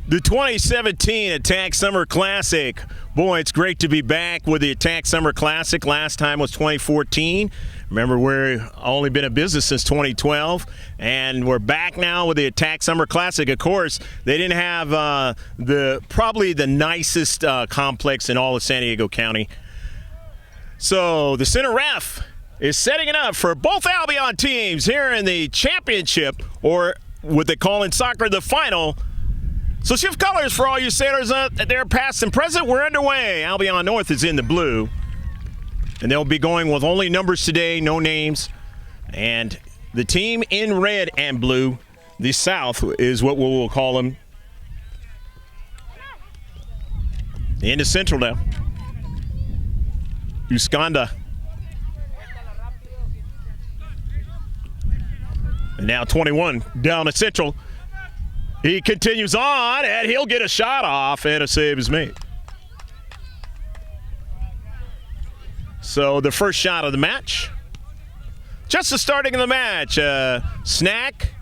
The 2017 Attack Summer Classic. Boy, it's great to be back with the Attack Summer Classic. Last time was 2014. Remember, we've only been in business since 2012, and we're back now with the Attack Summer Classic. Of course, they didn't have probably the nicest complex in all of San Diego County. So the center ref is setting it up for both Albion teams here in the championship, or what they call in soccer the final. So shift colors for all you sailors there, past and present. We're underway. Albion North is in the blue. And they'll be going with only numbers today, no names. And the team in red and blue, the South, is what we will call them. Into Central now. Uskanda. And now 21 down to Central. He continues on, and he'll get a shot off, and a save is made. So the first shot of the match. Just the starting of the match. Snack,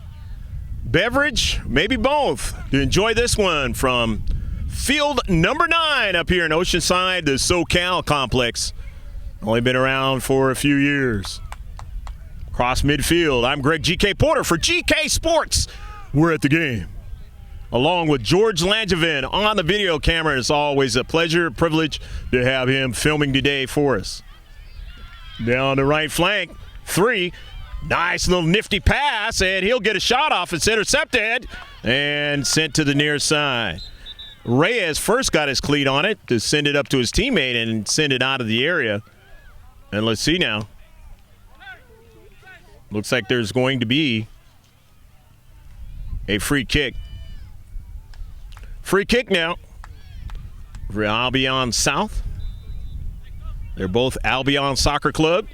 beverage, maybe both. To enjoy this one from field number 9 up here in Oceanside, the SoCal complex. Only been around for a few years. Across midfield, I'm Greg GK Porter for GK Sports. We're at the game, along with George Langevin on the video camera. It's always a pleasure, privilege to have him filming today for us. Down the right flank, 3. Nice little nifty pass, and he'll get a shot off. It's intercepted and sent to the near side. Reyes first got his cleat on it to send it up to his teammate and send it out of the area. And let's see now. Looks like there's going to be a free kick. Free kick now for Albion South. They're both Albion Soccer Club.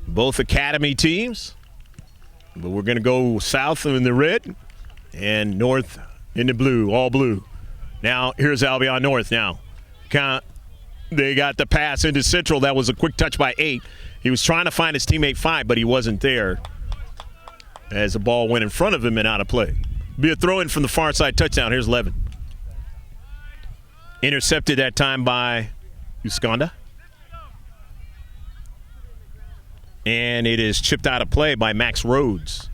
Both academy teams. But we're going to go South in the red and North in the blue, all blue. Now, here's Albion North now. They got the pass into Central. That was a quick touch by 8. He was trying to find his teammate 5, but he wasn't there as the ball went in front of him and out of play. Be a throw-in from the far side, touchdown. Here's 11. Intercepted that time by Uskanda. And it is chipped out of play by Max Rhodes.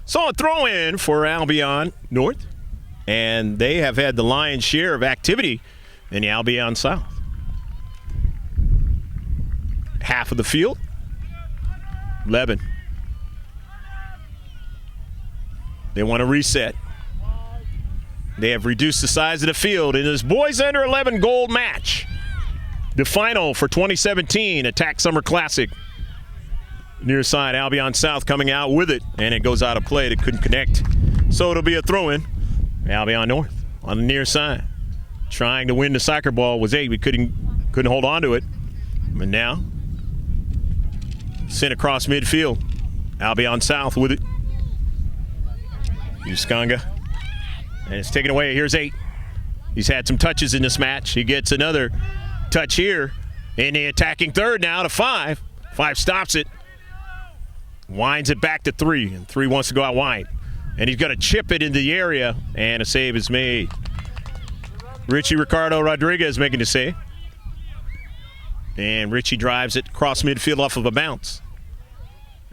So a throw-in for Albion North. And they have had the lion's share of activity in the Albion South. Half of the field. 11. They want to reset. They have reduced the size of the field in this boys under 11 gold match. The final for 2017 Attack Summer Classic. Near side, Albion South coming out with it, and it goes out of play. They couldn't connect. So it'll be a throw-in. Albion North on the near side. Trying to win the soccer ball was 8. We couldn't hold on to it. And now, sent across midfield. Albion South with it. Uskanga. And it's taken away. Here's 8. He's had some touches in this match. He gets another touch here in the attacking third now to 5. 5 stops it. Winds it back to 3. And 3 wants to go out wide. And he's going to chip it into the area. And a save is made. Richie Ricardo Rodriguez making the save. And Richie drives it across midfield off of a bounce.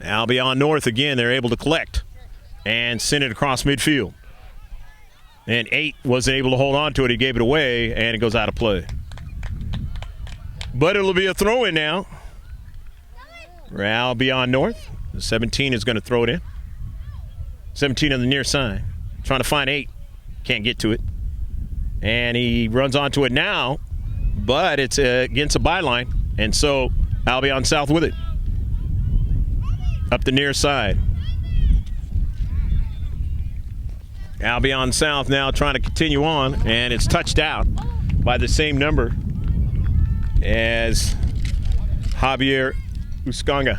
Albion North again, they're able to collect and send it across midfield. And 8 wasn't able to hold on to it. He gave it away, and it goes out of play. But it'll be a throw-in now for Albion North. The 17 is going to throw it in. 17 on the near side. Trying to find 8. Can't get to it. And he runs onto it now, but it's against a byline. And so Albion South with it. Up the near side. Albion South now trying to continue on, and it's touched out by the same number as Javier Uskanga.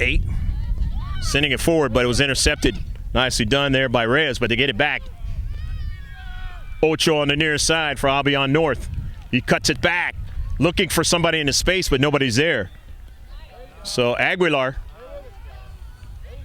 8. Sending it forward, but it was intercepted. Nicely done there by Reyes, but they get it back. Ocho on the near side for Albion North. He cuts it back, looking for somebody in the space, but nobody's there. So Aguilar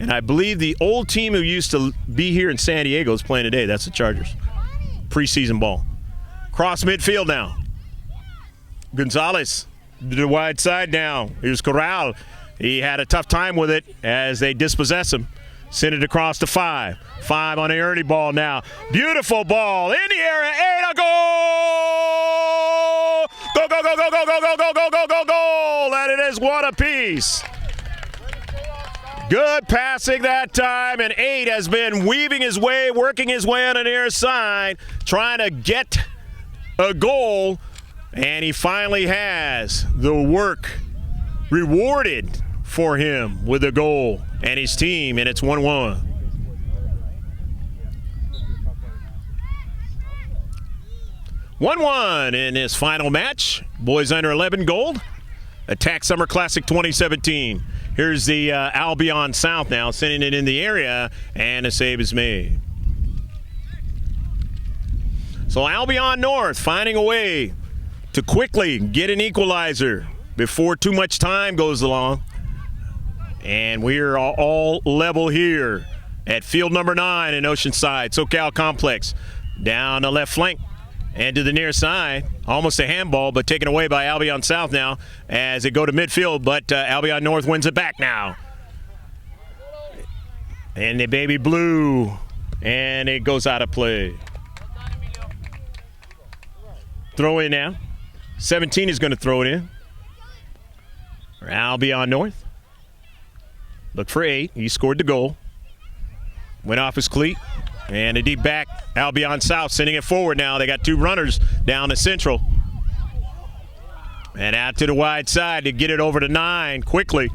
And I believe the old team who used to be here in San Diego is playing today. That's the Chargers. Preseason ball. Cross midfield now. Gonzalez to the wide side now. Here's Corral. He had a tough time with it as they dispossess him. Send it across to 5. 5 on the early ball now. Beautiful ball in the area. And a goal! Go, go, go, go, go, go, go, go, go, go, go, goal! And it is one apiece. Good passing that time, and 8 has been weaving his way, working his way on the near side, trying to get a goal, and he finally has the work rewarded for him with a goal and his team, and it's 1-1. In this final match, boys under 11 gold, Attack Summer Classic 2017. Here's the Albion South now, sending it in the area, and a save is made. So Albion North finding a way to quickly get an equalizer before too much time goes along. And we're all level here at field number 9 in Oceanside, SoCal Complex. Down the left flank and to the near side. Almost a handball, but taken away by Albion South now as they go to midfield, but Albion North wins it back now. And the baby blue, and it goes out of play. Throw in now. 17 is going to throw it in. For Albion North. Look for 8. He scored the goal. Went off his cleat. And a deep back, Albion South sending it forward now. They got 2 runners down the central. And out to the wide side to get it over to 9 quickly.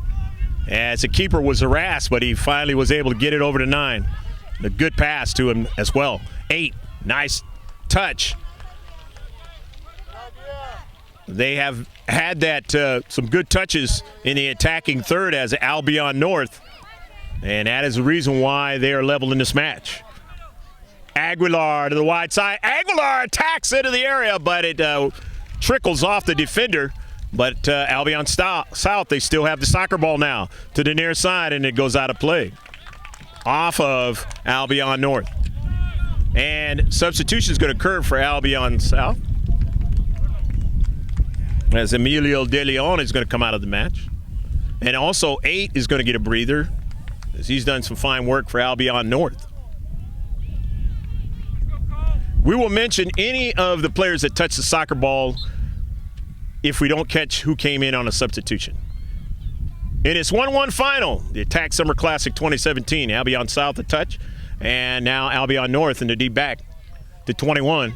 As the keeper was harassed, but he finally was able to get it over to 9. A good pass to him as well. 8, nice touch. They have had that some good touches in the attacking third as Albion North. And that is the reason why they are level in this match. Aguilar to the wide side. Aguilar attacks into the area, but it trickles off the defender. But Albion South, they still have the soccer ball now to the near side, and it goes out of play. Off of Albion North. And substitution is going to occur for Albion South, as Emilio De Leon is going to come out of the match. And also 8 is going to get a breather, as he's done some fine work for Albion North. We will mention any of the players that touch the soccer ball if we don't catch who came in on a substitution. In its 1-1 final, the Attack Summer Classic 2017, Albion South a touch, and now Albion North in the deep back to 21.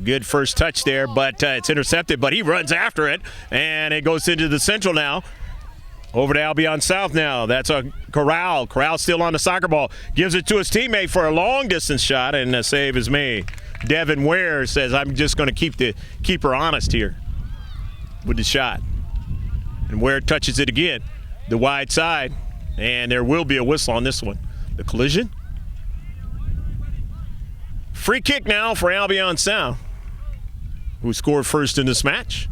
Good first touch there, but it's intercepted, but he runs after it, and it goes into the central now. Over to Albion South now. That's a Corral. Corral still on the soccer ball. Gives it to his teammate for a long-distance shot, and a save is made. Devin Ware says, I'm just going to keep the keeper honest here with the shot. And Ware touches it again. The wide side, and there will be a whistle on this one. The collision. Free kick now for Albion South, who scored first in this match.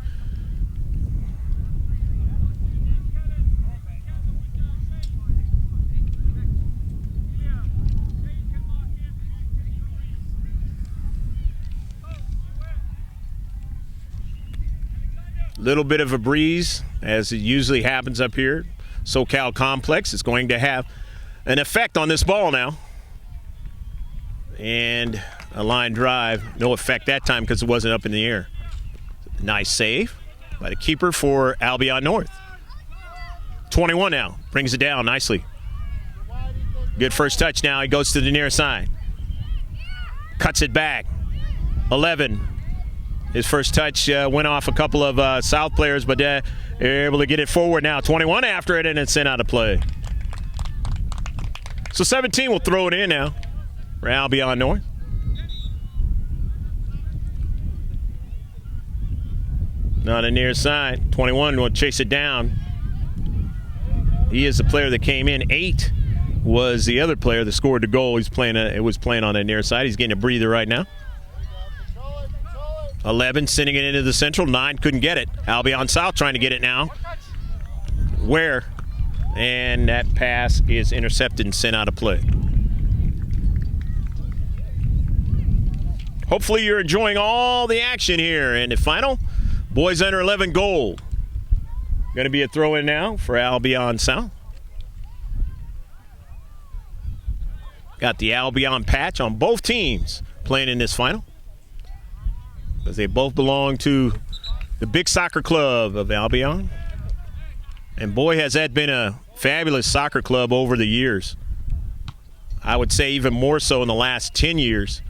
Little bit of a breeze, as it usually happens up here. SoCal Complex is going to have an effect on this ball now. And a line drive, no effect that time because it wasn't up in the air. Nice save by the keeper for Albion North. 21 now, brings it down nicely. Good first touch now, he goes to the near side. Cuts it back. 11. His first touch went off a couple of South players, but they're able to get it forward now. 21 after it, and it's sent out of play. So 17 will throw it in now for Albion North. On the near side, 21 will chase it down. He is the player that came in. 8 was the other player that scored the goal. It was playing on the near side. He's getting a breather right now. 11 sending it into the central. 9 couldn't get it. Albion South trying to get it now. Ware And that pass is intercepted and sent out of play. Hopefully you're enjoying all the action here in the final. Boys under 11 gold. Going to be a throw-in now for Albion South. Got the Albion patch on both teams playing in this final, because they both belong to the big soccer club of Albion. And boy, has that been a fabulous soccer club over the years. I would say even more so in the last 10 years.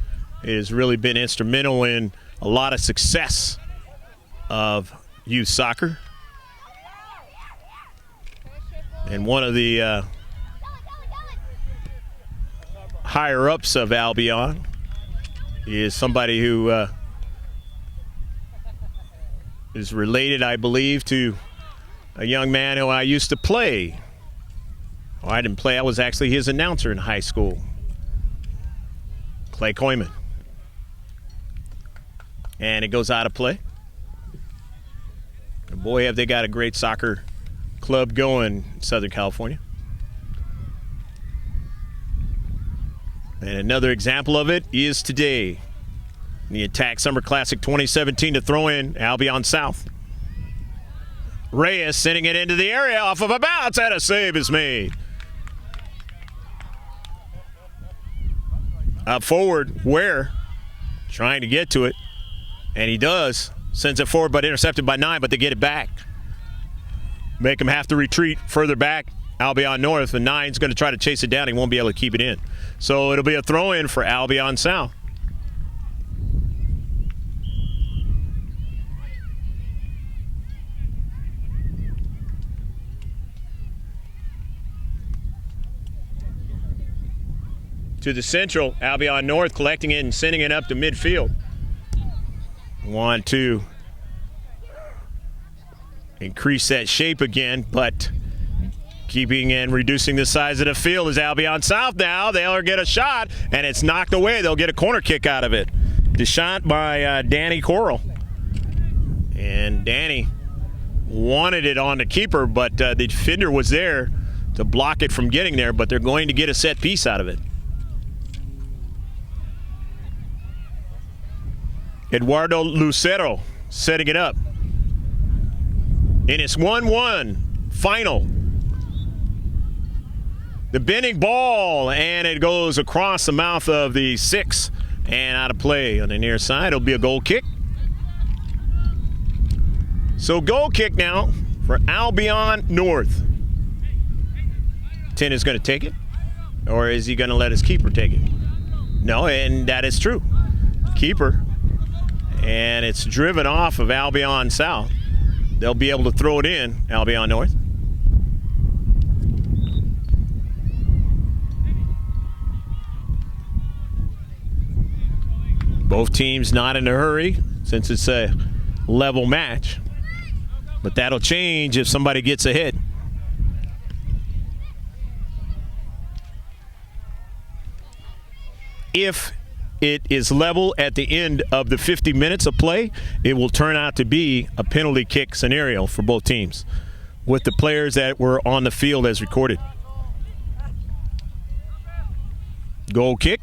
It has really been instrumental in a lot of success of youth soccer. And one of the higher-ups of Albion is somebody who is related, I believe, to a young man who I used to play. Oh, I didn't play. I was actually his announcer in high school, Clay Coyman. And it goes out of play. And boy, have they got a great soccer club going in Southern California. And another example of it is today. The Attack Summer Classic 2017 to throw in Albion South. Reyes sending it into the area off of a bounce, and a save is made. Up forward, Ware trying to get to it, and he does. Sends it forward, but intercepted by 9, but they get it back. Make him have to retreat further back. Albion North, and 9's going to try to chase it down. He won't be able to keep it in. So it'll be a throw-in for Albion South. To the central, Albion North collecting it and sending it up to midfield. Want to increase that shape again, but keeping and reducing the size of the field is Albion South now. They'll get a shot, and it's knocked away. They'll get a corner kick out of it. The shot by Danny Coral. And Danny wanted it on the keeper, but the defender was there to block it from getting there, but they're going to get a set piece out of it. Eduardo Lucero setting it up. And it's 1-1 final. The bending ball, and it goes across the mouth of the 6 and out of play on the near side. It'll be a goal kick. So goal kick now for Albion North. 10 is going to take it, or is he going to let his keeper take it? No, and that is true. Keeper. And it's driven off of Albion South. They'll be able to throw it in, Albion North. Both teams not in a hurry since it's a level match. But that'll change if somebody gets a hit. If it is level at the end of the 50 minutes of play, it will turn out to be a penalty kick scenario for both teams with the players that were on the field as recorded. Goal kick.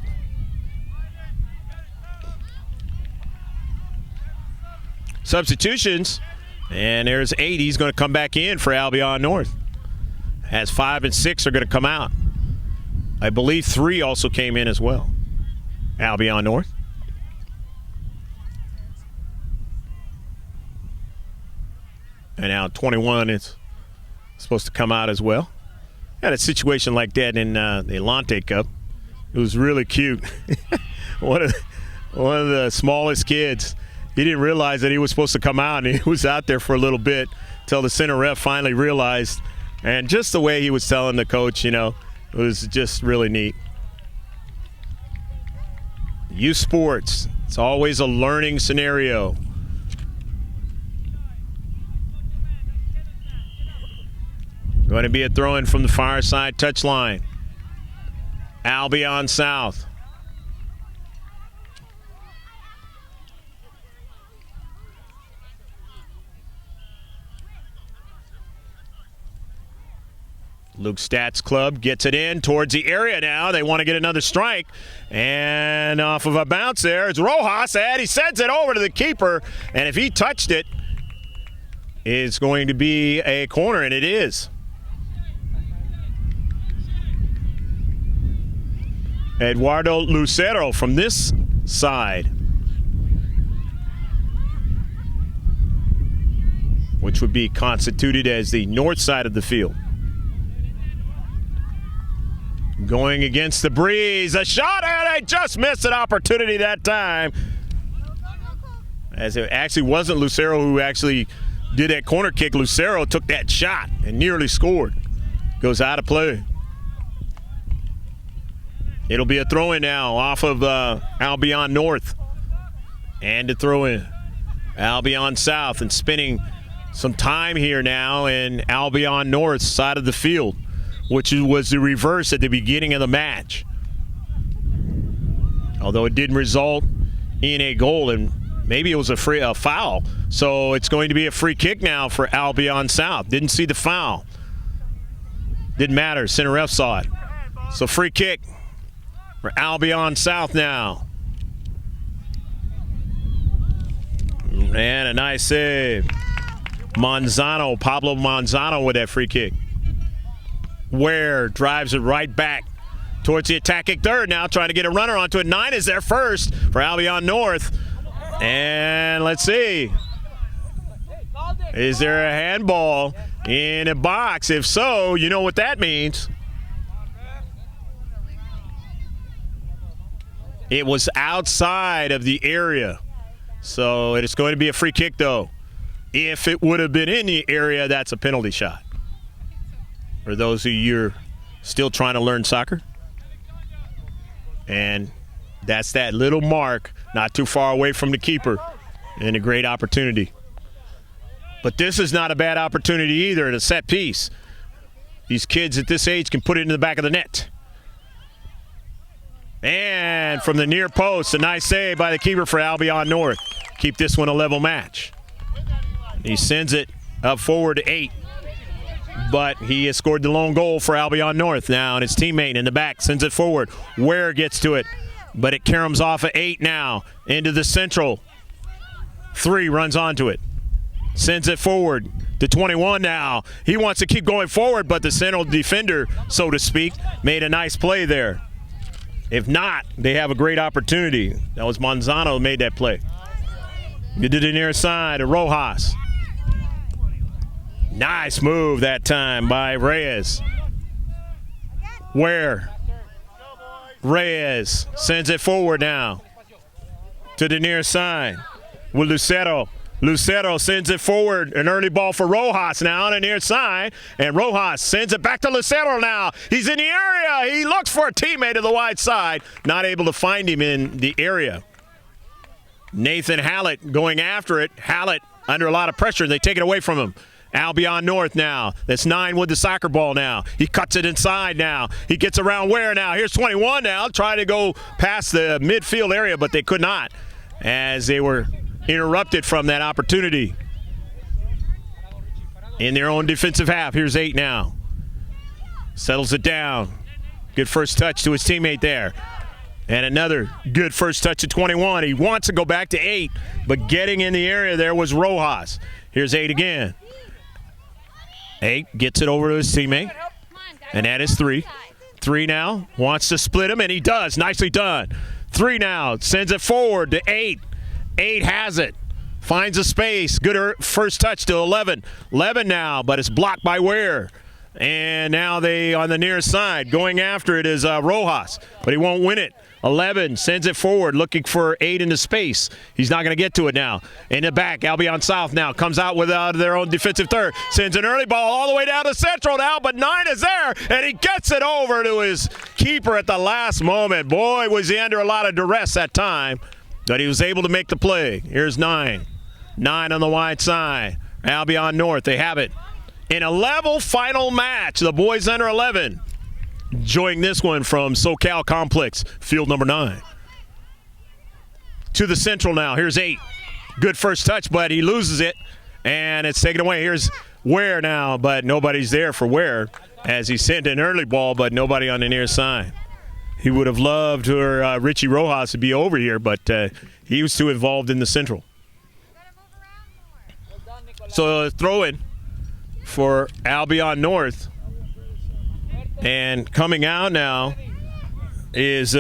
Substitutions, and there's 8. He's going to come back in for Albion North. As 5 and 6 are going to come out. I believe 3 also came in as well. Albion North. And now 21 is supposed to come out as well. Had a situation like that in the Elante Cup. It was really cute. one of the smallest kids, he didn't realize that he was supposed to come out, and he was out there for a little bit until the center ref finally realized. And just the way he was telling the coach, you know, it was just really neat. Youth sports, it's always a learning scenario. Going to be a throw-in from the far side touchline. Albion South. Luke Stats Club gets it in towards the area now. They want to get another strike. And off of a bounce there, it's Rojas, and he sends it over to the keeper. And if he touched it, it's going to be a corner, and it is. Eduardo Lucero from this side, which would be constituted as the north side of the field. Going against the breeze, a shot, and they just missed an opportunity that time. As it actually wasn't Lucero who actually did that corner kick. Lucero took that shot and nearly scored. Goes out of play. It'll be a throw-in now off of Albion North. And a throw-in. Albion South, and spending some time here now in Albion North side of the field, which was the reverse at the beginning of the match. Although it didn't result in a goal, and maybe it was a foul. So it's going to be a free kick now for Albion South. Didn't see the foul. Didn't matter. Center ref saw it. So free kick for Albion South now. And a nice save. Pablo Manzano with that free kick. Ware drives it right back towards the attacking third now, trying to get a runner onto it. 9 is there first for Albion North. And let's see. Is there a handball in a box? If so, you know what that means. It was outside of the area. So it is going to be a free kick, though. If it would have been in the area, that's a penalty shot. For those of you still trying to learn soccer. And that's that little mark, not too far away from the keeper, and a great opportunity. But this is not a bad opportunity either, at a set piece. These kids at this age can put it in the back of the net. And from the near post, a nice save by the keeper for Albion North. Keep this one a level match. He sends it up forward to 8. But he has scored the lone goal for Albion North now, and his teammate in the back sends it forward. Ware gets to it, but it caroms off at 8 now into the central. 3 runs onto it. Sends it forward to 21 now. He wants to keep going forward, but the central defender, so to speak, made a nice play there. If not, they have a great opportunity. That was Manzano who made that play. Get to the near side of Rojas. Nice move that time by Reyes. Ware. Reyes sends it forward now to the near side with Lucero. Lucero sends it forward. An early ball for Rojas now on the near side. And Rojas sends it back to Lucero now. He's in the area. He looks for a teammate to the wide side. Not able to find him in the area. Nathan Hallett going after it. Hallett under a lot of pressure. They take it away from him. Albion North now. That's 9 with the soccer ball now. He cuts it inside now. He gets around Ware now. Here's 21 now. Trying to go past the midfield area, but they could not as they were interrupted from that opportunity in their own defensive half. Here's 8 now. Settles it down. Good first touch to his teammate there. And another good first touch to 21. He wants to go back to 8, but getting in the area there was Rojas. Here's 8 again. 8 gets it over to his teammate, and that is 3. 3 now, wants to split him, and he does. Nicely done. 3 now, sends it forward to 8. 8 has it, finds a space. Good first touch to 11. 11 now, but it's blocked by Ware. And now they on the near side. Going after it is Rojas, but he won't win it. 11 sends it forward, looking for 8 into space. He's not going to get to it now. In the back, Albion South now comes out with their own defensive third. Sends an early ball all the way down to central now, but 9 is there, and he gets it over to his keeper at the last moment. Boy, was he under a lot of duress that time, but he was able to make the play. Here's 9. 9 on the wide side. Albion North, they have it. In a level final match, the boys under 11 enjoying this one from SoCal Complex, field number 9. To the central now. Here's 8. Good first touch, but he loses it, and it's taken away. Here's Ware now, but nobody's there for Ware as he sent an early ball, but nobody on the near side. He would have loved for Richie Rojas to be over here, but he was too involved in the central. So throw in for Albion North. And coming out now is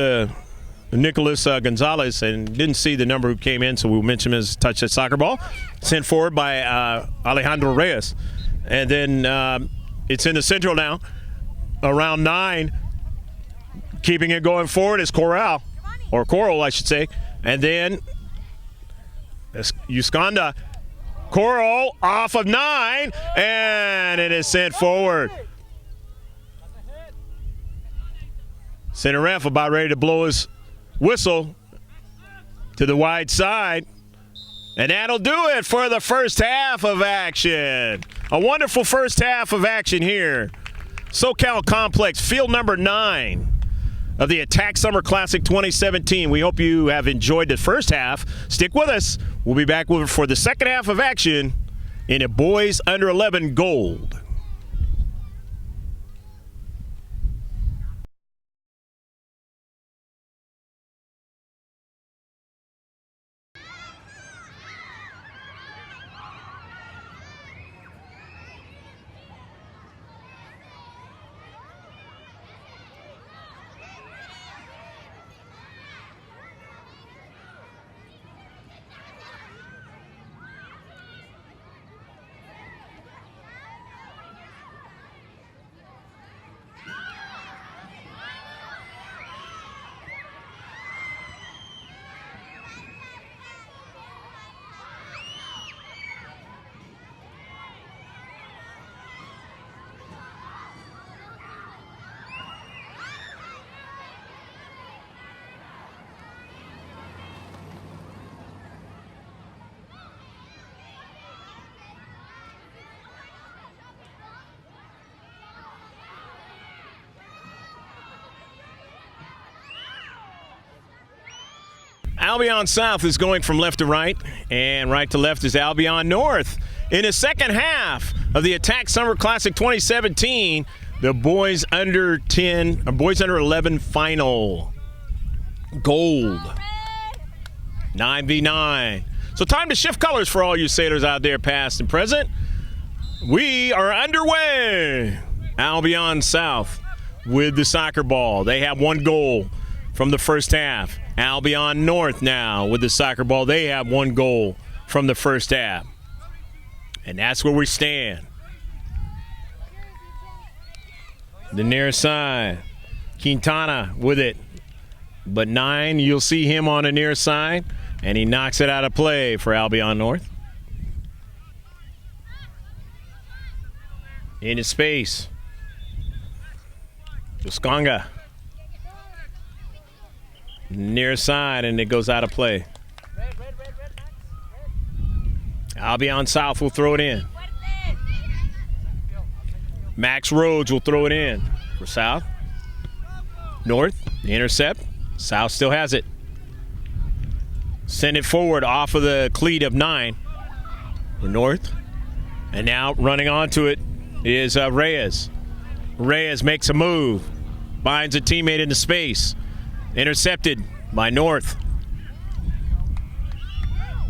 Nicholas Gonzalez, and didn't see the number who came in, so we'll mention him as touched that soccer ball. Sent forward by Alejandro Reyes. And then it's in the central now, around 9. Keeping it going forward is Coral, I should say. And then Uskanda. Coral off of 9, and it is sent forward. Center ref about ready to blow his whistle to the wide side. And that'll do it for the first half of action. A wonderful first half of action here. SoCal Complex, field number 9 of the Attack Summer Classic 2017. We hope you have enjoyed the first half. Stick with us. We'll be back for the second half of action in a boys under 11 gold. Albion South is going from left to right, and right to left is Albion North. In the second half of the Attack Summer Classic 2017, the boys under 11 final. Gold. 9v9. So time to shift colors for all you sailors out there, past and present. We are underway. Albion South with the soccer ball. They have 1 goal from the first half. Albion North now with the soccer ball. They have 1 goal from the first half. And that's where we stand. The near side. Quintana with it. But 9, you'll see him on the near side. And he knocks it out of play for Albion North. Into space. Tusconga. Near side, and it goes out of play. Albion South will throw it in. Max Rhodes will throw it in for South. North, the intercept. South still has it. Send it forward off of the cleat of 9 for North. And now running onto it is Reyes. Reyes makes a move. Binds a teammate into space. Intercepted by North.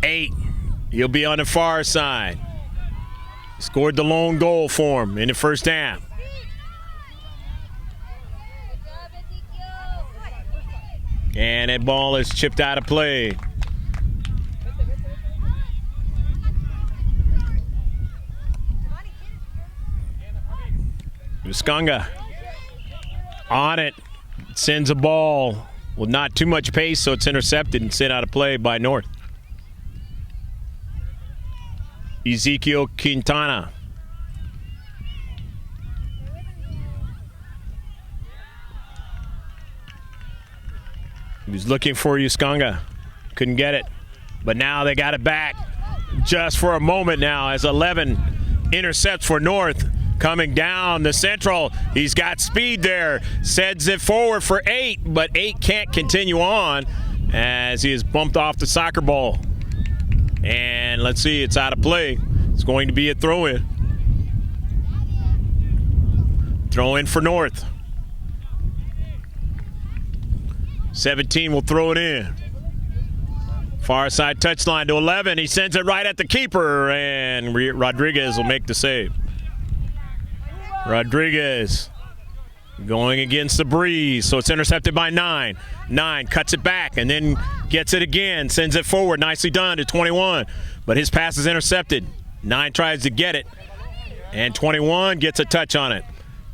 8. He'll be on the far side. Scored the lone goal for him in the first half. And that ball is chipped out of play. Uskonga on it. Sends a ball with not too much pace, so it's intercepted and sent out of play by North. Ezekiel Quintana. He was looking for Uskonga. Couldn't get it. But now they got it back just for a moment now as 11 intercepts for North. Coming down the central. He's got speed there. Sends it forward for 8, but 8 can't continue on as he is bumped off the soccer ball. And let's see, it's out of play. It's going to be a throw-in. Throw in for North. 17 will throw it in. Far side touchline to 11. He sends it right at the keeper, and Rodriguez will make the save. Rodriguez going against the breeze, so it's intercepted by 9. 9 cuts it back and then gets it again, sends it forward. Nicely done to 21, but his pass is intercepted. 9 tries to get it, and 21 gets a touch on it.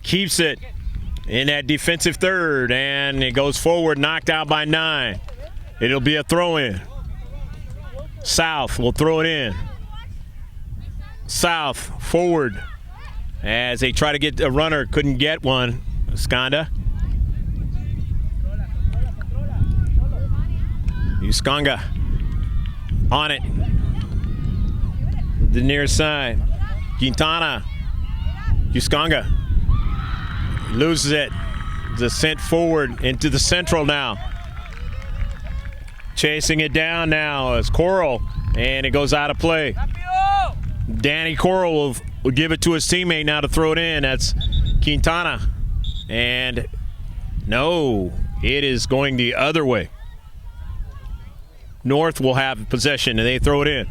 Keeps it in that defensive third, and it goes forward, knocked out by 9. It'll be a throw-in. South will throw it in. South forward as they try to get a runner, couldn't get one. Skanda. Uskonga on it. The near side. Quintana. Uskonga loses it. Descent forward into the central now. Chasing it down now is Coral, and it goes out of play. Danny Coral will give it to his teammate now to throw it in. That's Quintana. And no, it is going the other way. North will have possession, and they throw it in.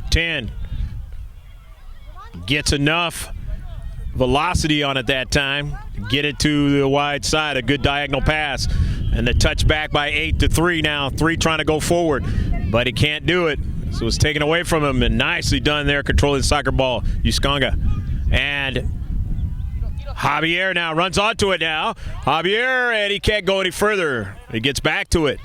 10 gets enough velocity on it that time to get it to the wide side. A good diagonal pass, and the touch back by 8 to 3 now. 3 trying to go forward, but he can't do it. So it's taken away from him, and nicely done there, controlling the soccer ball, Uskonga. And Javier now runs onto it now. Javier, and he can't go any further. He gets back to it.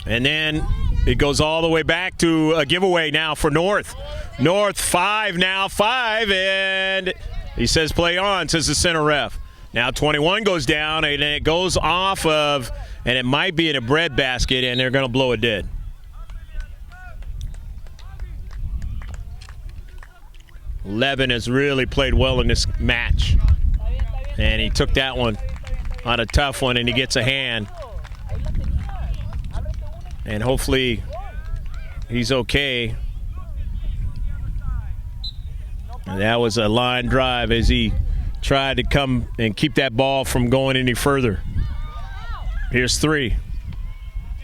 And then it goes all the way back to a giveaway now for North. North 5 now, 5, and he says play on, says the center ref. Now 21 goes down, and it goes off of, and it might be in a bread basket, and they're going to blow it dead. Levin has really played well in this match, and he took that one on a tough one, and he gets a hand. And hopefully he's okay. And that was a line drive as he tried to come and keep that ball from going any further. Here's 3.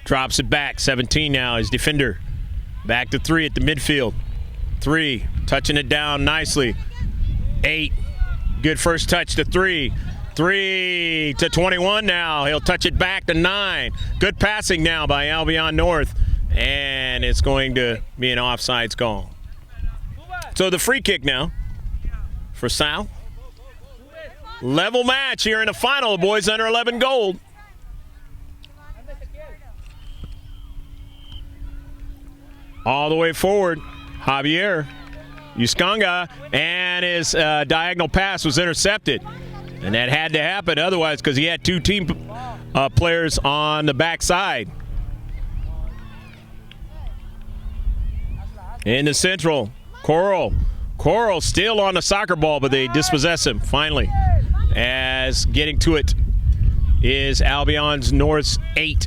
Drops it back. 17 now, his defender. Back to 3 at the midfield. 3, touching it down nicely. 8, good first touch to 3. 3 to 21 now. He'll touch it back to 9. Good passing now by Albion North. And it's going to be an offsides call. So the free kick now for South. Level match here in the final. The boys under 11 gold. All the way forward. Javier Uskonga, and his diagonal pass was intercepted. And that had to happen otherwise, because he had 2 team players on the backside. In the central, Coral still on the soccer ball, but they dispossess him finally. As getting to it is Albion's North's 8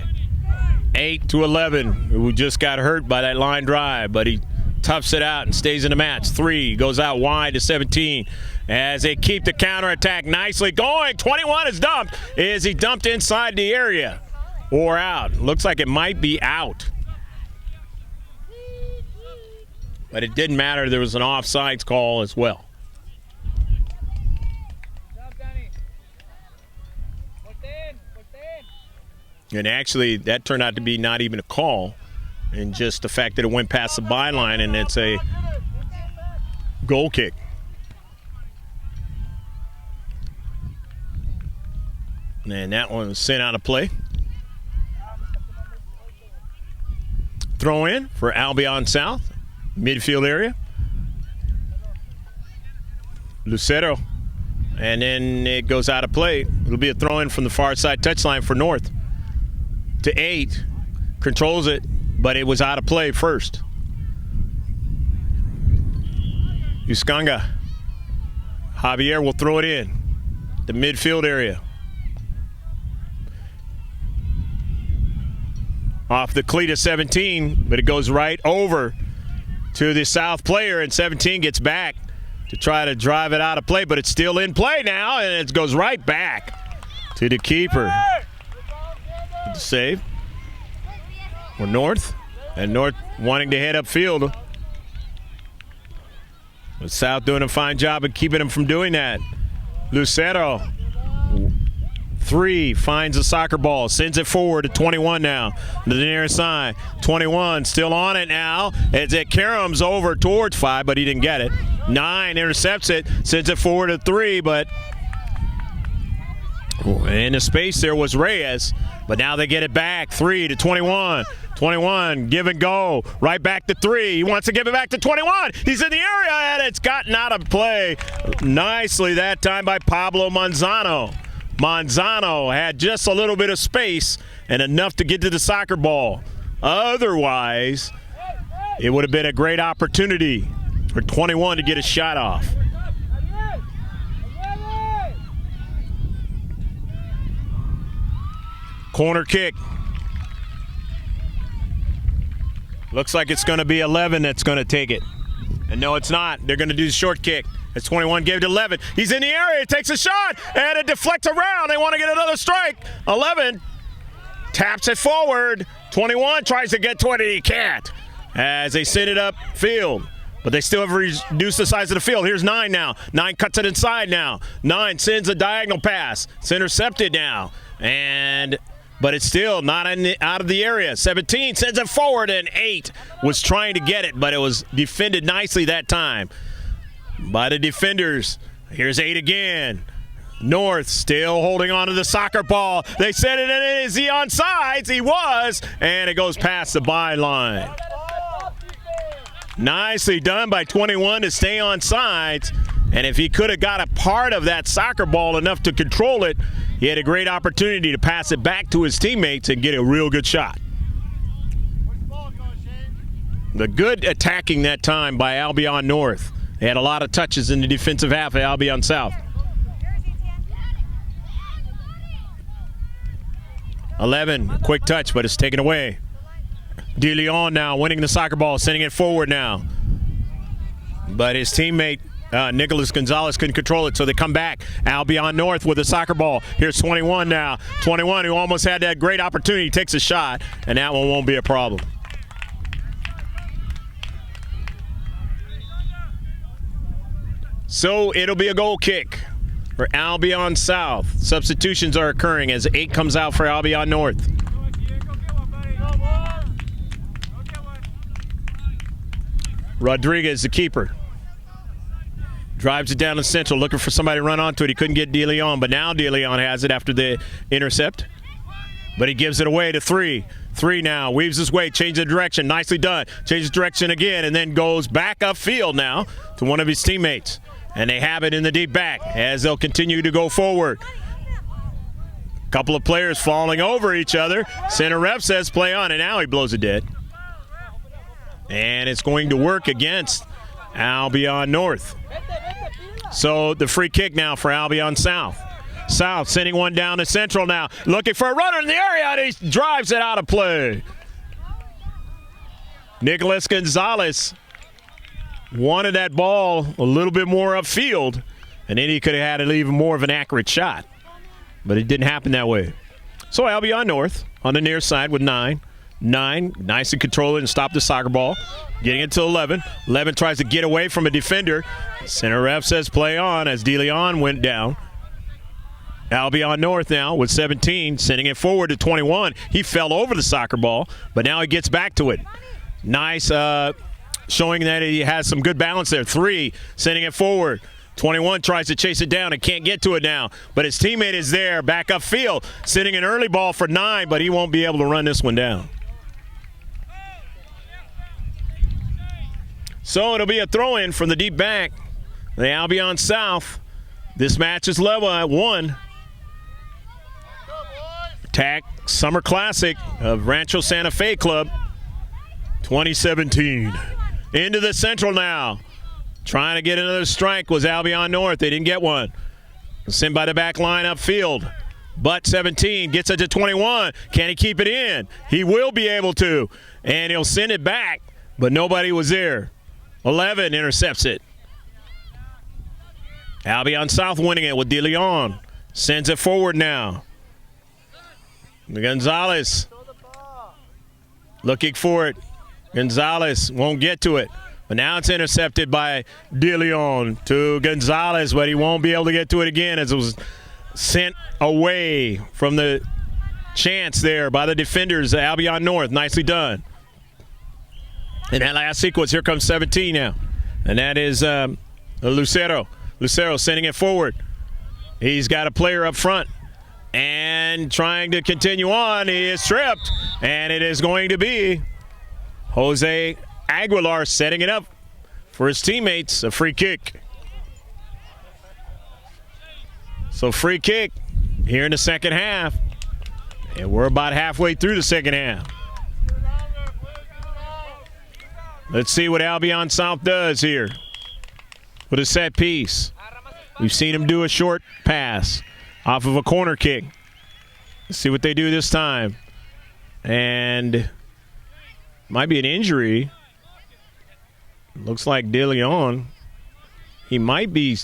to 11, who just got hurt by that line drive, but he toughs it out and stays in the match. 3 goes out wide to 17 as they keep the counterattack nicely going. 21 is dumped. Is he dumped inside the area or out? Looks like it might be out. But it didn't matter. There was an offsides call as well. And actually, that turned out to be not even a call, and just the fact that it went past the byline, and it's a goal kick. And that one was sent out of play. Throw in for Albion South, midfield area. Lucero. And then it goes out of play. It'll be a throw in from the far side touchline for North. To 8. Controls it, but it was out of play first. Uskonga. Javier will throw it in. The midfield area. Off the cleat of 17, but it goes right over to the South player, and 17 gets back. to try to drive it out of play, but it's still in play now, and it goes right back to the keeper. Good save. We're North, and North wanting to head upfield. But South doing a fine job of keeping him from doing that. Lucero, 3, finds the soccer ball, sends it forward to 21 now, to the near side. 21 still on it now as it caroms over towards 5, but he didn't get it. 9 intercepts it, sends it forward to 3, but in the space there was Reyes, but now they get it back. 3 to 21. 21, give and go, right back to 3. He wants to give it back to 21. He's in the area, and it's gotten out of play nicely that time by Pablo Manzano. Manzano had just a little bit of space and enough to get to the soccer ball. Otherwise, it would have been a great opportunity for 21 to get a shot off. Corner kick. Looks like it's going to be 11 that's going to take it. And no, it's not. They're going to do the short kick. It's 21, gave it to 11. He's in the area, takes a shot, and it deflects around. They want to get another strike. 11 taps it forward. 21 tries to get 20. He can't as they send it upfield. But they still have reduced the size of the field. Here's 9 now. 9 cuts it inside now. 9 sends a diagonal pass. It's intercepted now. But it's still not out of the area. 17 sends it forward, and 8 was trying to get it, but it was defended nicely that time by the defenders. Here's 8 again. North still holding on to the soccer ball. They send it in. Is he onside? He was, and it goes past the byline. Nicely done by 21 to stay on sides. And if he could have got a part of that soccer ball enough to control it, he had a great opportunity to pass it back to his teammates and get a real good shot. The good attacking that time by Albion North. They had a lot of touches in the defensive half of Albion South. 11, quick touch, but it's taken away. De Leon now winning the soccer ball, sending it forward now. But his teammate, Nicholas Gonzalez, couldn't control it, so they come back. Albion North with the soccer ball. Here's 21 now. 21 who almost had that great opportunity, takes a shot, and that one won't be a problem. So it'll be a goal kick for Albion South. Substitutions are occurring as 8 comes out for Albion North. Rodriguez, the keeper. Drives it down the central, looking for somebody to run onto it. He couldn't get De Leon, but now De Leon has it after the intercept. But he gives it away to 3. 3 now, weaves his way, changes the direction, nicely done. Changes direction again, and then goes back upfield now to one of his teammates. And they have it in the deep back as they'll continue to go forward. Couple of players falling over each other. Center ref says play on, and now he blows it dead. And it's going to work against Albion North. So the free kick now for Albion South. South sending one down to Central now. Looking for a runner in the area, and he drives it out of play. Nicholas Gonzalez wanted that ball a little bit more upfield, and then he could have had even more of an accurate shot. But it didn't happen that way. So Albion North on the near side with 9. 9, nice and control it and stop the soccer ball. Getting it to 11. 11 tries to get away from a defender. Center ref says play on as De Leon went down. Albion North now with 17, sending it forward to 21. He fell over the soccer ball, but now he gets back to it. Nice showing that he has some good balance there. 3, sending it forward. 21 tries to chase it down and can't get to it now. But his teammate is there, back upfield, sending an early ball for 9, but he won't be able to run this one down. So it'll be a throw-in from the deep back. The Albion South. This match is level at 1. TAC Summer Classic of Rancho Santa Fe Club 2017. Into the central now. Trying to get another strike was Albion North. They didn't get one. Sent by the back line upfield. But 17 gets it to 21. Can he keep it in? He will be able to. And he'll send it back, but nobody was there. 11 intercepts it. Albion South winning it with De Leon. Sends it forward now. Gonzalez looking for it. Gonzalez won't get to it. But now it's intercepted by De Leon to Gonzalez, but he won't be able to get to it again as it was sent away from the chance there by the defenders of Albion North. Nicely done. In that last sequence, here comes 17 now. And that is Lucero. Lucero sending it forward. He's got a player up front. And trying to continue on, he is tripped. And it is going to be Jose Aguilar setting it up for his teammates. A free kick. So free kick here in the second half. And we're about halfway through the second half. Let's see what Albion South does here with a set piece. We've seen him do a short pass off of a corner kick. Let's see what they do this time. And might be an injury. Looks like De Leon. He might be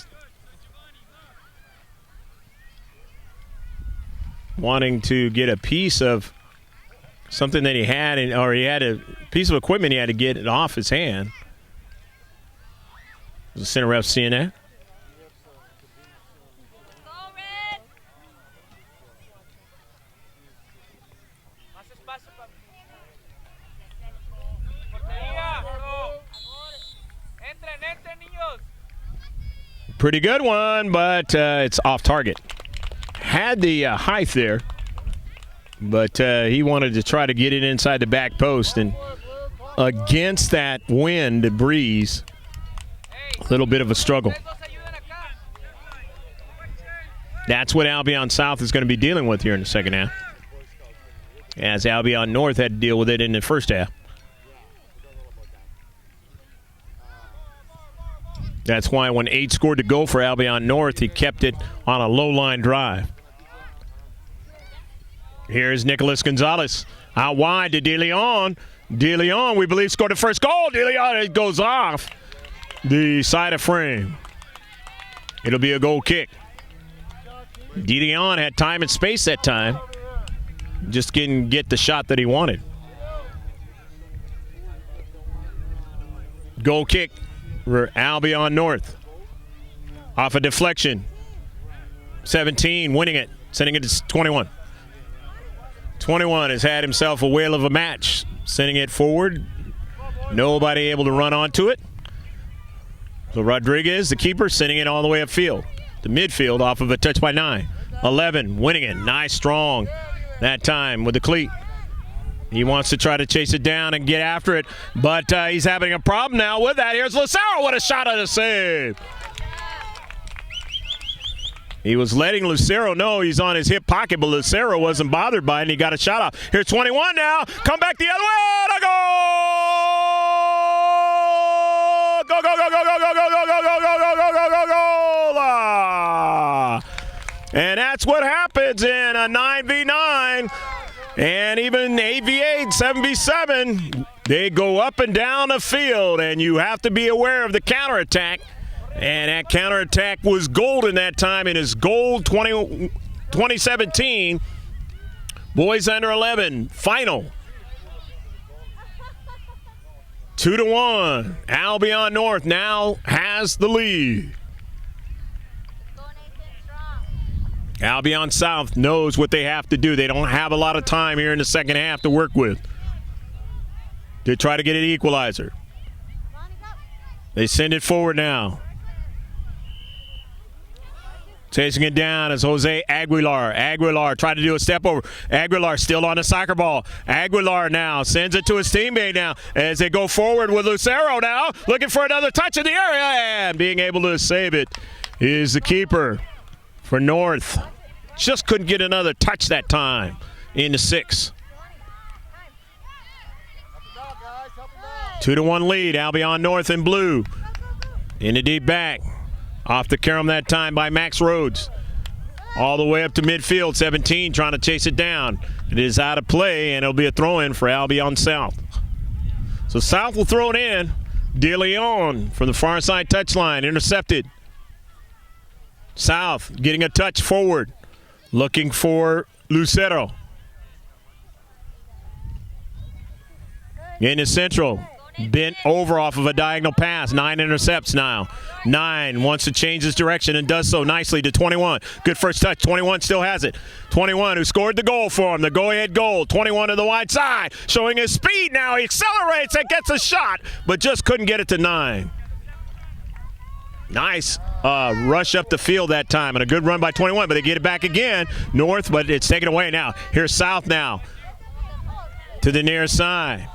wanting to get a piece of something that he had, or he had a piece of equipment he had to get it off his hand. Was the center ref seeing that? Pretty good one, but it's off target. Had the height there, but he wanted to try to get it inside the back post, and against that wind, the breeze, a little bit of a struggle. That's what Albion South is going to be dealing with here in the second half, as Albion North had to deal with it in the first half. That's why when 8 scored to go for Albion North, he kept it on a low-line drive. Here's Nicholas Gonzalez out wide to De Leon. De Leon, we believe, scored the first goal. De Leon, it goes off the side of frame. It'll be a goal kick. De Leon had time and space that time. Just didn't get the shot that he wanted. Goal kick for Albion North. Off a deflection. 17 winning it, sending it to 21. 21 has had himself a whale of a match, sending it forward. Nobody able to run onto it. So Rodriguez, the keeper, sending it all the way upfield. The midfield off of a touch by 9. 11 winning it. Nice, strong that time with the cleat. He wants to try to chase it down and get after it, but he's having a problem now with that. Here's Lucero. What a shot and a save. He was letting Lucero know he's on his hip pocket, but Lucero wasn't bothered by it, and he got a shot off. Here's 21 now. Come back the other way. A goal! Go, go, go, go, go, go, go, go, go, go, go, go, go, go, go, go. And that's what happens in a 9v9. And even 8v8, 7v7, they go up and down the field, and you have to be aware of the counterattack. And that counterattack was golden that time in his goal 2017 boys under 11 final. 2-1. Albion North now has the lead. Albion South knows what they have to do. They don't have a lot of time here in the second half to work with. They try to get an equalizer. They send it forward now. Chasing it down is Jose Aguilar. Aguilar tried to do a step over. Aguilar still on the soccer ball. Aguilar now sends it to his teammate now as they go forward with Lucero now. Looking for another touch in the area, and being able to save it is the keeper for North. Just couldn't get another touch that time in the 6. 2-1 lead, Albion North in blue. In the deep back. Off the carom that time by Max Rhodes. All the way up to midfield, 17 trying to chase it down. It is out of play, and it'll be a throw-in for Albion South. So South will throw it in. De Leon from the far side touchline, intercepted. South getting a touch forward, looking for Lucero. In the central, bent over off of a diagonal pass. 9 intercepts now. 9 wants to change his direction and does so nicely to 21. Good first touch. 21 still has it. 21 who scored the goal for him, the go-ahead goal. 21 to the wide side, showing his speed now. He accelerates and gets a shot, but just couldn't get it to 9. Nice rush up the field that time, and a good run by 21, but they get it back again. North, but it's taken away now. Here's South now to the near side.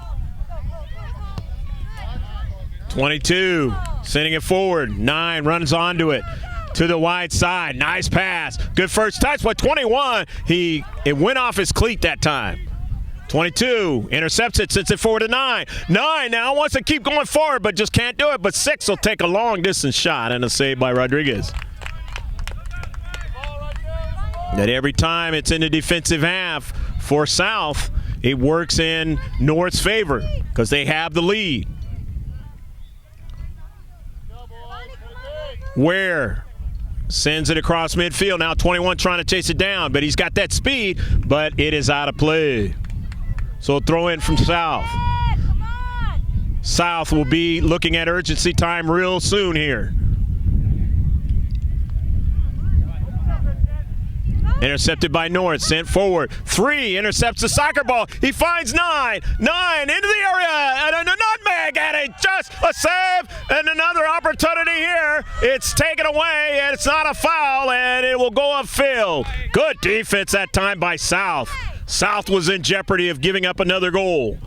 22 sending it forward. 9 runs onto it to the wide side. Nice pass. Good first touch, but 21, it went off his cleat that time. 22 intercepts it, sends it forward to 9. 9 now wants to keep going forward, but just can't do it. But 6 will take a long distance shot, and a save by Rodriguez. That every time it's in the defensive half for South, it works in North's favor because they have the lead. Ware sends it across midfield. Now 21 trying to chase it down, but he's got that speed, but it is out of play. So throw in from South. South will be looking at urgency time real soon here. Intercepted by North, sent forward. 3 intercepts the soccer ball. He finds 9. 9 into the area, and a nutmeg, and it just a save, and another opportunity here. It's taken away, and it's not a foul, and it will go upfield. Good defense that time by South. South was in jeopardy of giving up another goal,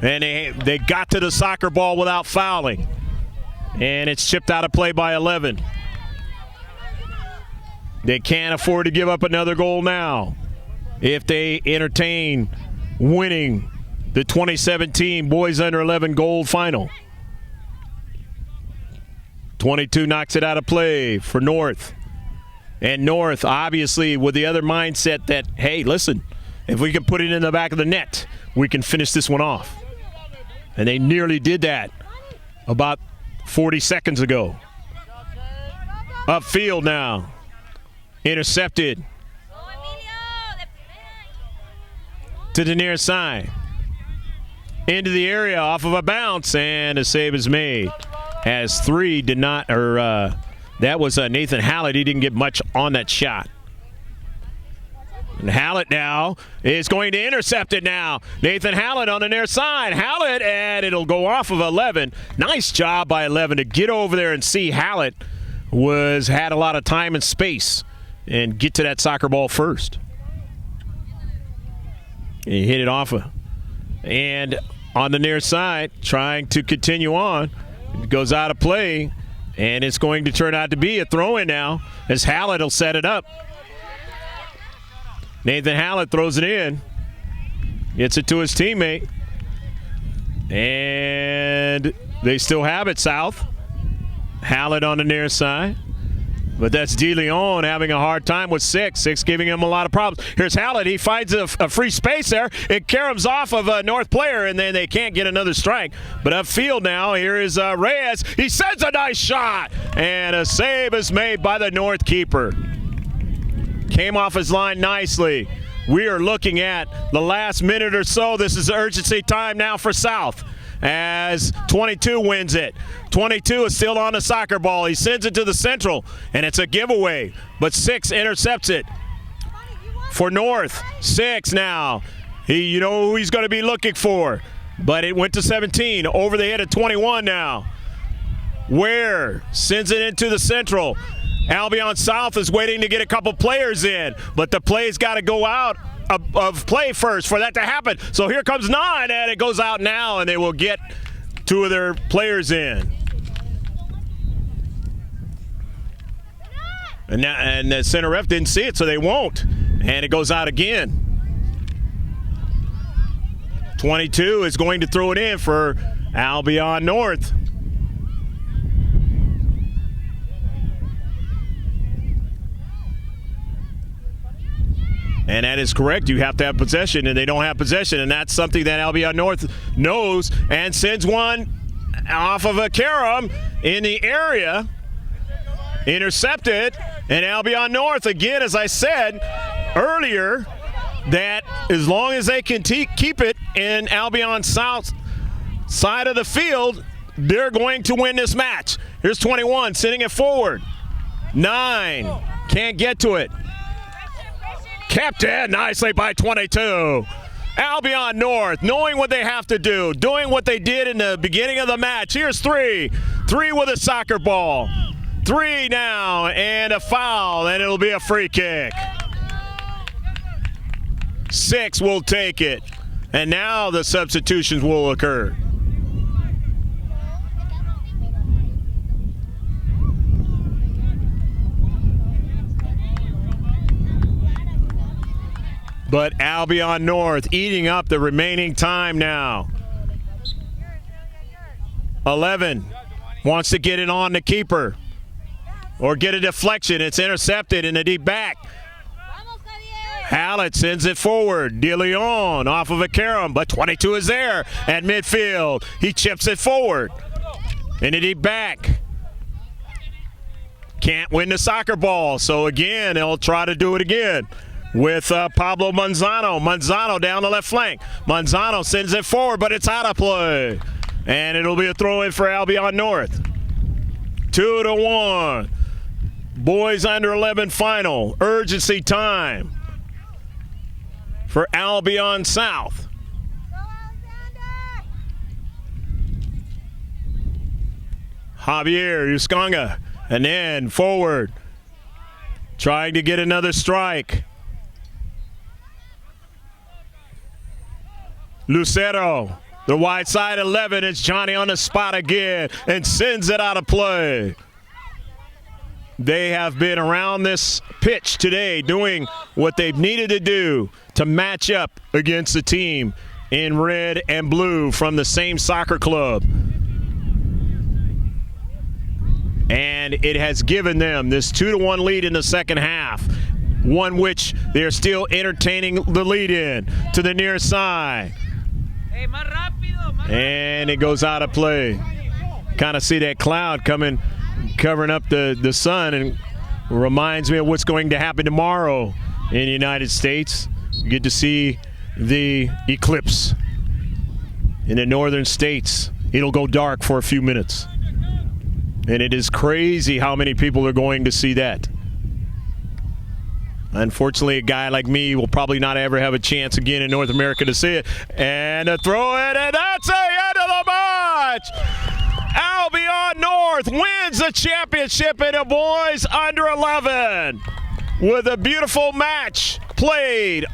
and they got to the soccer ball without fouling, and it's chipped out of play by 11. They can't afford to give up another goal now if they entertain winning the 2017 Boys Under 11 Gold Final. 22 knocks it out of play for North. And North, obviously, with the other mindset that, hey, listen, if we can put it in the back of the net, we can finish this one off. And they nearly did that about 40 seconds ago. Upfield now. Intercepted to the near side. Into the area off of a bounce, and a save is made. As 3 did not, that was Nathan Hallett. He didn't get much on that shot. And Hallett now is going to intercept it now. Nathan Hallett on the near side. Hallett, and it'll go off of 11. Nice job by 11 to get over there and see Hallett had a lot of time and space and get to that soccer ball first. He hit it off and on the near side, trying to continue on. It goes out of play, and it's going to turn out to be a throw-in now as Hallett will set it up. Nathan Hallett throws it in, gets it to his teammate, and they still have it, South. Hallett on the near side. But that's De Leon having a hard time with 6. 6 giving him a lot of problems. Here's Hallett. He finds a free space there. It caroms off of a North player, and then they can't get another strike. But upfield now, here is Reyes. He sends a nice shot, and a save is made by the North keeper. Came off his line nicely. We are looking at the last minute or so. This is urgency time now for South, as 22 wins it. 22 is still on the soccer ball. He sends it to the central, and it's a giveaway. But 6 intercepts it for North. 6 now. You know who he's going to be looking for. But it went to 17. Over the head of 21 now. Ware sends it into the central. Albion South is waiting to get a couple players in, but the play's got to go out of play first for that to happen. So here comes 9, and it goes out now, and they will get 2 of their players in. And the center ref didn't see it, so they won't. And it goes out again. 22 is going to throw it in for Albion North. And that is correct. You have to have possession, and they don't have possession. And that's something that Albion North knows and sends one off of a carom in the area. Intercepted. And Albion North, again, as I said earlier, that as long as they can keep it in Albion South side of the field, they're going to win this match. Here's 21 sending it forward. 9 can't get to it. Kept in nicely by 22. Albion North knowing what they have to do, doing what they did in the beginning of the match. Here's 3 with a soccer ball. 3 now and a foul, and it'll be a free kick. 6 will take it, and now the substitutions will occur. But Albion North eating up the remaining time now. 11 wants to get it on the keeper or get a deflection. It's intercepted in the deep back. Hallett sends it forward. De Leon off of a carom, but 22 is there at midfield. He chips it forward in the deep back. Can't win the soccer ball, so again, they'll try to do it again with Pablo Manzano. Manzano down the left flank. Manzano sends it forward, but it's out of play. And it'll be a throw-in for Albion North. 2-1. Boys under 11 final. Urgency time for Albion South. Javier Usconga, and then forward. Trying to get another strike. Lucero, the wide side 11, it's Johnny on the spot again and sends it out of play. They have been around this pitch today doing what they've needed to do to match up against the team in red and blue from the same soccer club. And it has given them this 2-1 lead in the second half, one which they're still entertaining the lead in to the near side. And it goes out of play. Kind of see that cloud coming, covering up the sun, and reminds me of what's going to happen tomorrow in the United States. You get to see the eclipse in the northern states. It'll go dark for a few minutes. And it is crazy how many people are going to see that. Unfortunately, a guy like me will probably not ever have a chance again in North America to see it. And a throw in, and that's the end of the match! Albion North wins the championship in the boys under 11 with a beautiful match played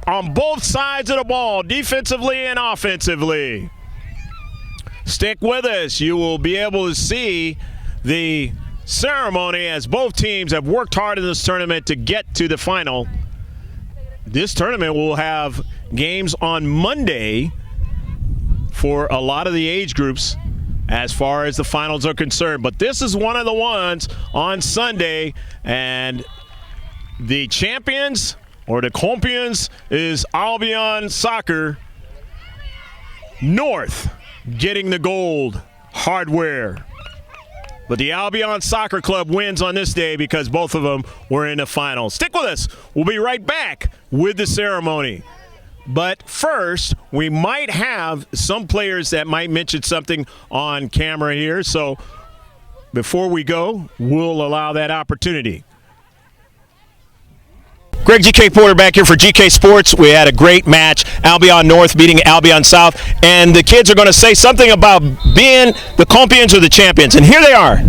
on both sides of the ball, defensively and offensively. Stick with us. You will be able to see the ceremony as both teams have worked hard in this tournament to get to the final. This tournament will have games on Monday for a lot of the age groups as far as the finals are concerned. But this is one of the ones on Sunday, and the champions or the champions is Albion Soccer North getting the gold hardware. But the Albion Soccer Club wins on this day because both of them were in the final. Stick with us. We'll be right back with the ceremony. But first, we might have some players that might mention something on camera here. So before we go, we'll allow that opportunity. Greg GK Porter back here for GK Sports. We had a great match. Albion North beating Albion South. And the kids are going to say something about being the champions or the champions. And here they are.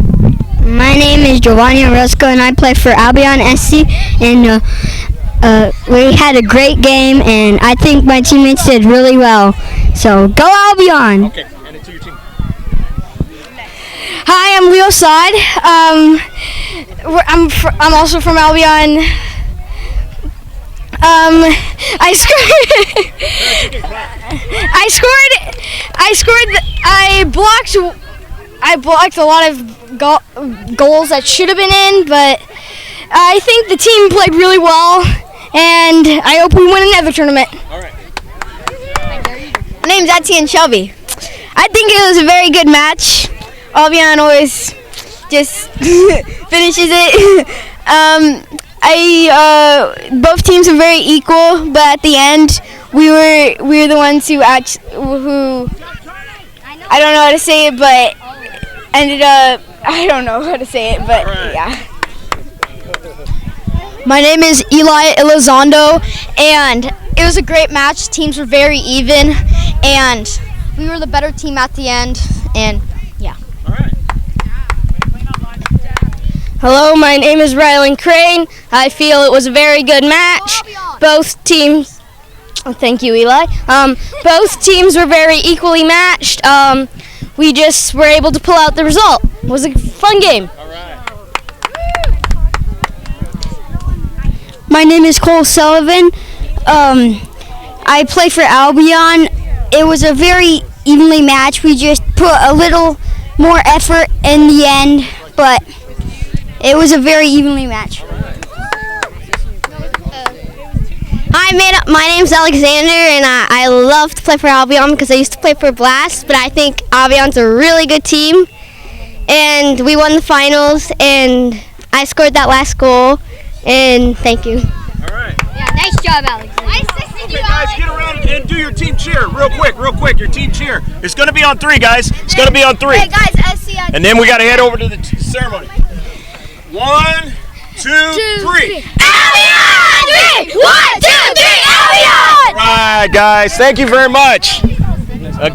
My name is Giovanni Orozco, and I play for Albion SC. And we had a great game, and I think my teammates did really well. So go Albion! Okay, and it's your team. Hi, I'm Leo Sod. I'm also from Albion. I blocked a lot of goals that should have been in, but I think the team played really well, and I hope we win another tournament. All right. My name's Etienne Shelby. I think it was a very good match. Albion always just finishes it. Both teams were very equal, but at the end, we were the ones who I don't know how to say it, but ended up, I don't know how to say it, but yeah. My name is Eli Elizondo, and it was a great match. Teams were very even, and we were the better team at the end, and yeah. All right. Hello, my name is Rylan Crane. I feel it was a very good match. Both teams, thank you, Eli. Both teams were very equally matched. We just were able to pull out the result. It was a fun game. All right. My name is Cole Sullivan. I play for Albion. It was a very evenly matched. We just put a little more effort in the end, but it was a very evenly matched. Hi, my name's Alexander, and I love to play for Albion because I used to play for Blast, but I think Albion's a really good team, and we won the finals, and I scored that last goal, and thank you. All right. Yeah, nice job, Alexander. Okay, guys, get around and do your team cheer real quick. Your team cheer. It's going to be on 3, guys. It's going to be on 3. Hey, guys, SCI. And then we got to head over to the ceremony. 1, 2, 3. Albion! 1, 2, 3, Albion! Right, guys. Thank you very much.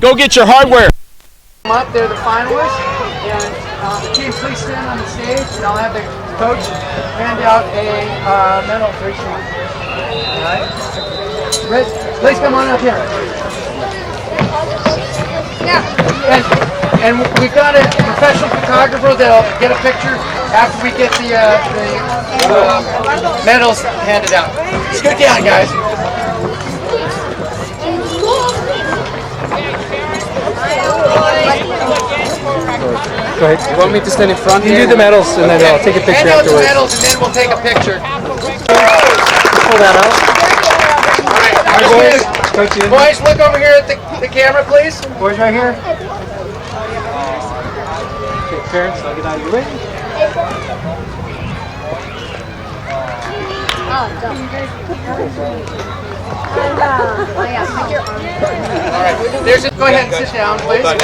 Go get your hardware. They're the finalists, and the team please stand on the stage, and I'll have the coach hand out a medal for each one. All right? Please come on up here. And we've got a professional photographer that'll get a picture after we get the medals handed out. Scoot down, guys. Go ahead. You want me to stand in front? You do the medals and then I'll take a picture Hand out the afterwards. medals and then we'll take a picture. Pull that out. All right, boys, look over here at the camera, please. Boys right here. Okay, parents, I'll get out of your way. All right, go ahead and sit down, please. All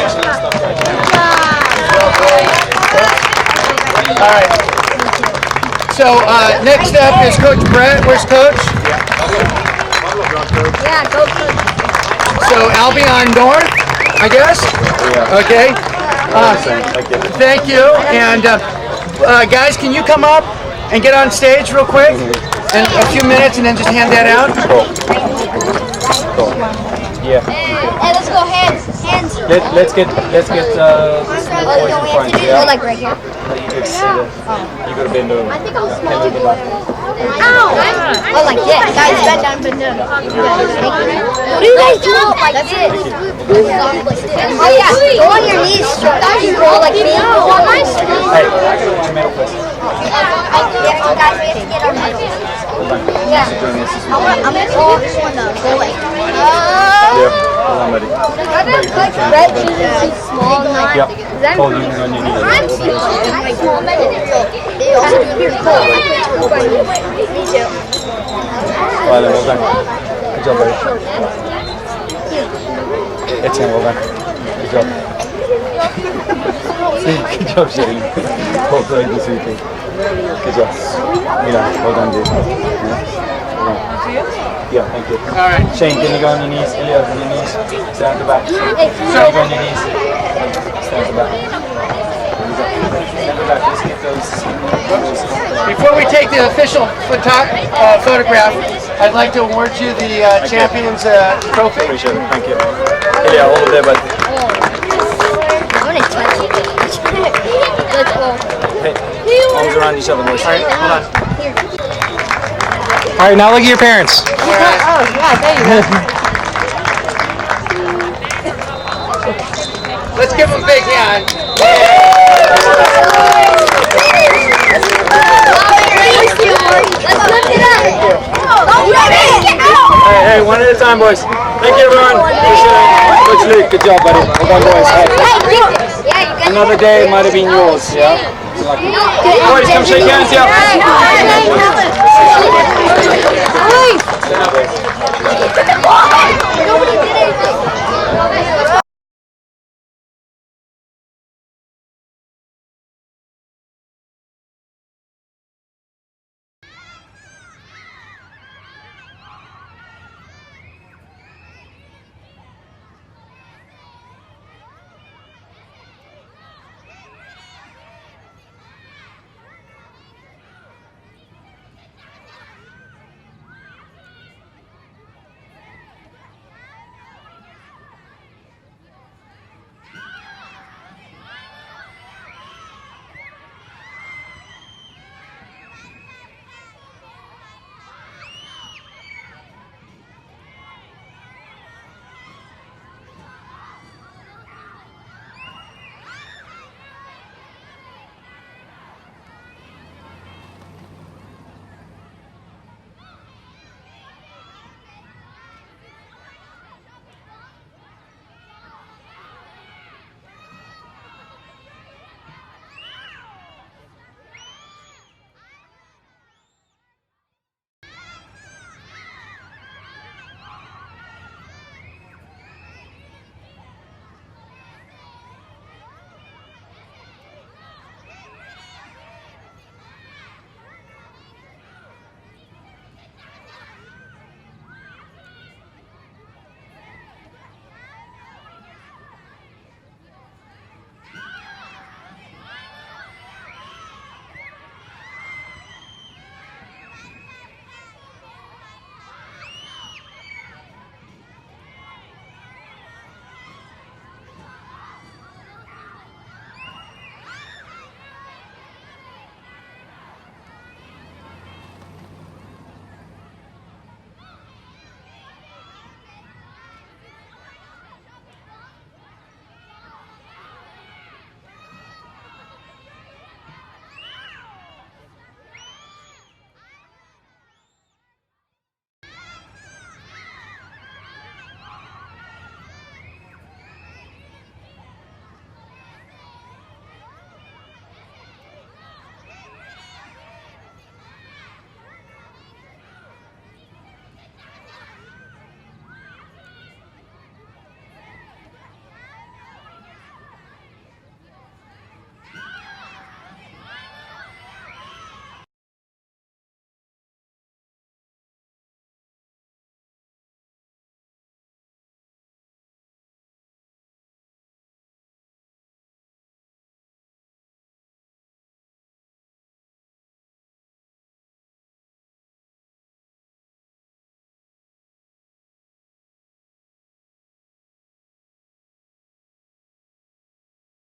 right. So next up is Coach Brett. Where's Coach? Yeah, go, Coach. So Albion North, I guess. Okay. Thank you. And guys, can you come up and get on stage real quick in a few minutes, and then just hand that out? Yeah. Hey, let's go hands. Let's get this boys in front. Yeah. Like right here. You gotta bend over. Ow! Oh, like this. Guys, bend down, bend down. What do you guys do? Like this. Oh, yeah. Go on your knees. You roll like me. Hey, I got your medal first. Guys, we have to get our medals. Yeah. I'm gonna call this one though. Go like. Yeah. Hold on, buddy. Red shoes are small. Yep. Hold you on your knees. I'm small. They also do it cool. Me too. Well done, well done. Good job, buddy. Etienne, well done. Good job. See, good job, Shane. Well played this weekend. Good job. Milan, well done, dude. Yeah, thank you. All right. Shane, can you go on your knees? Ilya, on your knees. Stand at the back. Can you go on your knees? Stand at the back. Stand at the back. Let's get those. Before we take the official photograph, I'd like to award you the Champions Trophy. Appreciate it. Thank you. Ilya, hold it there, bud. Hey, arms around each other, boys. All right, hold on. All right, now look at your parents. All right. Oh, yeah, there you go. Let's give them a big hand. Hey, one at a time, boys. Thank you, everyone. Appreciate it. Coach Luke, good job, buddy. Well done, boys. Hey. Another day might have been yours, yeah? Boys, come shake hands, yeah.